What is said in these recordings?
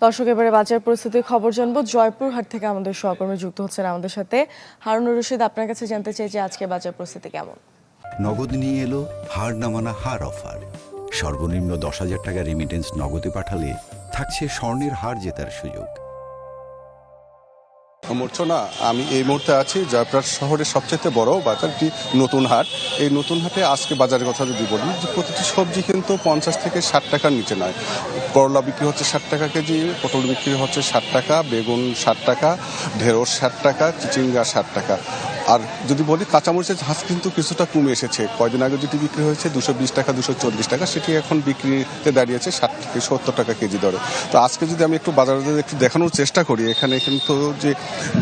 দর্শক, এবারে বাজার পরিস্থিতির খবর জানবো। জয়পুরহাট থেকে আমাদের সহকর্মী যুক্ত হচ্ছেন আমাদের সাথে। হারুনুর রশিদ, আপনার কাছে জানতে চাই যে আজকে বাজার পরিস্থিতি কেমন? নগদ নিয়ে এলো হার না মানা হার অফার। সর্বনিম্ন 10,000 টাকা রেমিটেন্স নগদে পাঠালে থাকছে স্বর্ণের হার জেতার সুযোগ। মূর্ছনা, আমি এই মুহূর্তে আছি জয়পুরহাট শহরের সবচেয়ে বড় বাজারটি নতুন হাট। এই নতুন হাটে আজকে বাজারের কথা যদি বলি, যে প্রতিটি সবজি কিন্তু 50 থেকে 60 টাকার নিচে নয়। করলা বিক্রি হচ্ছে 60 টাকা কেজি, পটল বিক্রি হচ্ছে 60 টাকা, বেগুন 60 টাকা, ঢেঁড়স 60 টাকা, চিচিঙ্গা 60 টাকা। আর যদি বলি কাঁচামরিচের ঝাঁজ কিন্তু কিছুটা কমে এসেছে। কয়দিন আগে যেটি বিক্রি হয়েছে 220 টাকা 240 টাকা, সেটি এখন বিক্রিতে দাঁড়িয়েছে 60 থেকে 70 টাকা কেজি দরে। তো আজকে যদি আমি একটু বাজারে একটু দেখানোর চেষ্টা করি, এখানে কিন্তু যে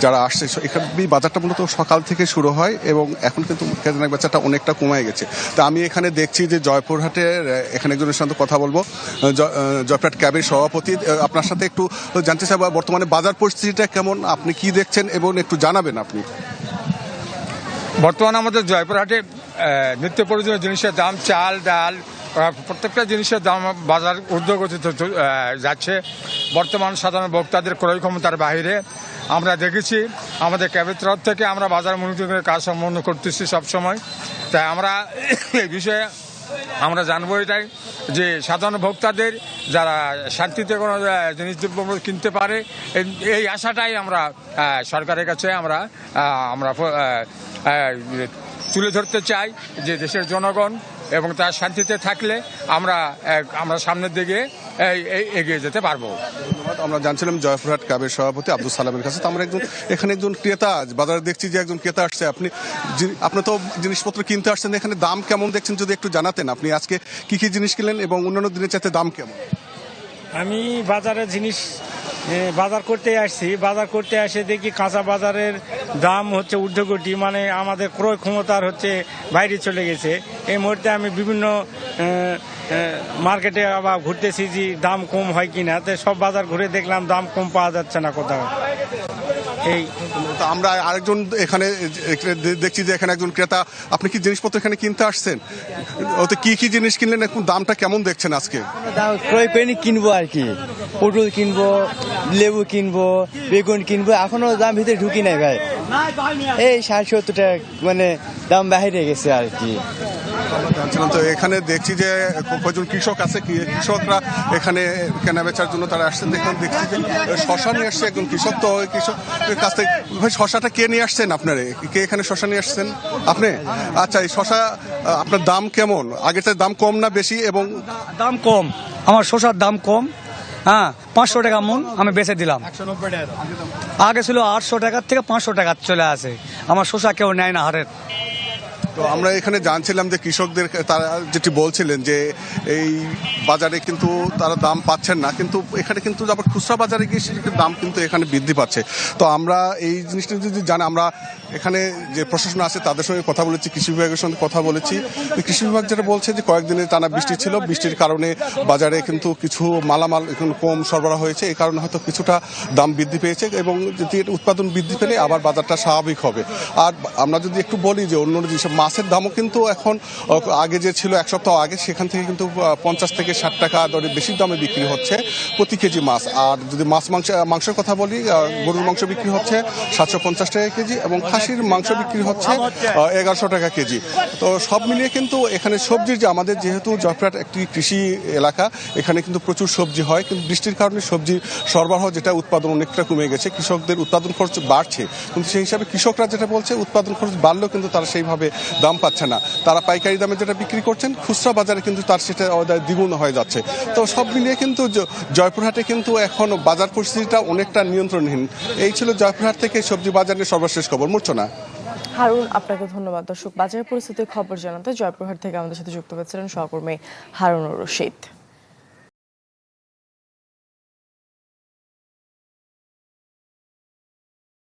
যারা আসছে, এখানে বাজারটা মূলত সকাল থেকে শুরু হয় এবং এখন কিন্তু কেনার বেচাটা অনেকটা কমে গেছে। তো আমি এখানে দেখছি যে জয়পুরহাটের এখানে একজনের সাথে কথা বলবো, জয়পুরহাট ক্যাবের সভাপতি। আপনার সাথে একটু জানতে চাই বর্তমানে বাজার পরিস্থিতিটা কেমন, আপনি কি দেখছেন এবং একটু জানাবেন আপনি। বর্তমানে আমাদের জয়পুরহাটে নিত্য প্রয়োজনীয় জিনিসের দাম, চাল ডাল প্রত্যেকটা জিনিসের দাম বাজার ঊর্ধ্বগতিতে যাচ্ছে। বর্তমান সাধারণ ভোক্তাদের ক্রয় ক্ষমতার বাইরে আমরা দেখেছি। আমাদের ক্যাবের তরফ থেকে আমরা বাজার মনিটরিংয়ের কাজ সম্পন্ন করতেছি সবসময়। তাই আমরা এই বিষয়ে আমরা জানবো এটাই যে সাধারণ ভোক্তাদের যারা শান্তিতে কোনো জিনিস দ্রব্য কিনতে পারে, এই আশাটাই আমরা সরকারের কাছে আমরা তুলে ধরতে চাই যে দেশের জনগণ এবং তার শান্তিতে থাকলে আমরা সামনের দিকে এগিয়ে যেতে পারবো। আমরা জানছিলাম জয়পুরহাট ক্যাবের সভাপতি আব্দুল সালামের কাছে। তো আমরা এখানে একজন ক্রেতা বাজারে দেখছি যে একজন ক্রেতা আসছে। আপনি তো জিনিসপত্র কিনতে আসছেন, এখানে দাম কেমন দেখছেন যদি একটু জানাতেন। আপনি আজকে কি কি জিনিস কিনলেন এবং অন্যান্য দিনের চাইতে দাম কেমন? আমি বাজারে জিনিস বাজার করতে আসছি। বাজার করতে আসে দেখি কাঁচা বাজারের দাম হচ্ছে ঊর্ধ্বগতি, মানে আমাদের ক্রয় ক্ষমতার হচ্ছে বাইরে চলে গেছে। এই মুহূর্তে আমি বিভিন্ন মার্কেটে আবার ঘুরতেছি যে দাম কম হয় কিনা। তো সব বাজার ঘুরে দেখলাম দাম কম পাওয়া যাচ্ছে না কোথাও। এই তো আমরা আরেকজন এখানে দেখছি যে এখানে একজন ক্রেতা। আপনি কি জিনিসপত্র এখানে কিনতে আসছেন? ওতে কি কি জিনিস কিনলেন, এখন দামটা কেমন দেখছেন আজকে? ক্রয় করে কিনবো আর কি, পটল কিনবো, লেবু কিনবো, বেগুন কিনবো। এখনো দাম ভিতরে ঢুকি নাই ভাই। এই 60-70 টাকা মানে দাম বাইরে গেছে আর কি। তো এখানে দেখছি যে কয়েকজন কৃষক আছে, কৃষকরা এখানে কেনা বেচার জন্য তারা আসছেন। দেখুন, দেখছি যে শশা নিয়ে আসছে একজন কৃষক। তো ওই কৃষকের কাছ থেকে ভাই শশাটা কে নিয়ে আসছেন? আপনারা কে এখানে শশা নিয়ে আসছেন? আপনি? আচ্ছা, এই শশা আপনার দাম কেমন? আগের থেকে দাম কম না বেশি? এবং দাম কম, আমার শশার দাম কম। হ্যাঁ, 500 টাকা মন আমি বেচে দিলাম। আগে ছিল 800 টাকার থেকে 500 টাকা চলে আসে। আমার শশা কেউ নেয় না হারের। তো আমরা এখানে জানছিলাম যে কৃষকদের তারা যেটি বলছিলেন যে এই বাজারে কিন্তু তারা দাম পাচ্ছেন না, কিন্তু এখানে কিন্তু আবার খুচরা বাজারে গিয়ে সেটার দাম কিন্তু এখানে বৃদ্ধি পাচ্ছে। তো আমরা এই জিনিসটা যদি জানি, আমরা এখানে যে প্রশাসন আছে তাদের সঙ্গে কথা বলেছি, কৃষি বিভাগের সঙ্গে কথা বলেছি। কৃষি বিভাগ যেটা বলছে যে কয়েকদিনের টানা বৃষ্টি ছিল, বৃষ্টির কারণে বাজারে কিন্তু কিছু মালামাল এখন কম সরবরাহ হয়েছে। এই কারণে হয়তো কিছুটা দাম বৃদ্ধি পেয়েছে এবং যদি উৎপাদন বৃদ্ধি পেলে আবার বাজারটা স্বাভাবিক হবে। আর আমরা যদি একটু বলি যে অন্য যেসব মাছের দামও কিন্তু এখন আগে যে ছিল এক সপ্তাহ আগে, সেখান থেকে কিন্তু 50 থেকে 60 টাকা দরে বেশি দামে বিক্রি হচ্ছে প্রতি কেজি মাছ। আর যদি মাংসের কথা বলি, গরুর মাংস বিক্রি হচ্ছে 750 টাকা কেজি এবং খাসির মাংস বিক্রি হচ্ছে 1100 টাকা কেজি। তো সব মিলিয়ে কিন্তু এখানে সবজির যে আমাদের যেহেতু জয়পুরহাট একটি কৃষি এলাকা, এখানে কিন্তু প্রচুর সবজি হয়, কিন্তু বৃষ্টির কারণে সবজি সরবরাহ যেটা উৎপাদন অনেকটা কমে গেছে। কৃষকদের উৎপাদন খরচ বাড়ছে, কিন্তু সেই হিসাবে কৃষকরা যেটা বলছে উৎপাদন খরচ বাড়লেও কিন্তু তারা সেইভাবে দাম পাচ্ছে না। তারা পাইকারি দামে যেটা বিক্রি করছেন, খুচরা বাজারে কিন্তু তার সেটা দ্বিগুণ হয়ে যাচ্ছে। তো সব মিলিয়ে কিন্তু জয়পুরহাটে কিন্তু এখন বাজার পরিস্থিতিটা অনেকটা নিয়ন্ত্রণহীন। এই ছিল জয়পুরহাট থেকে সবজি বাজারের সর্বশেষ খবর। মূর্ছনা। হারুন, আপনাকে ধন্যবাদ। দর্শক, বাজার পরিস্থিতির খবর জানাতে জয়পুরহাট থেকে আমাদের সাথে যুক্ত হয়েছিলেন সহকর্মী হারুনুর রশিদ।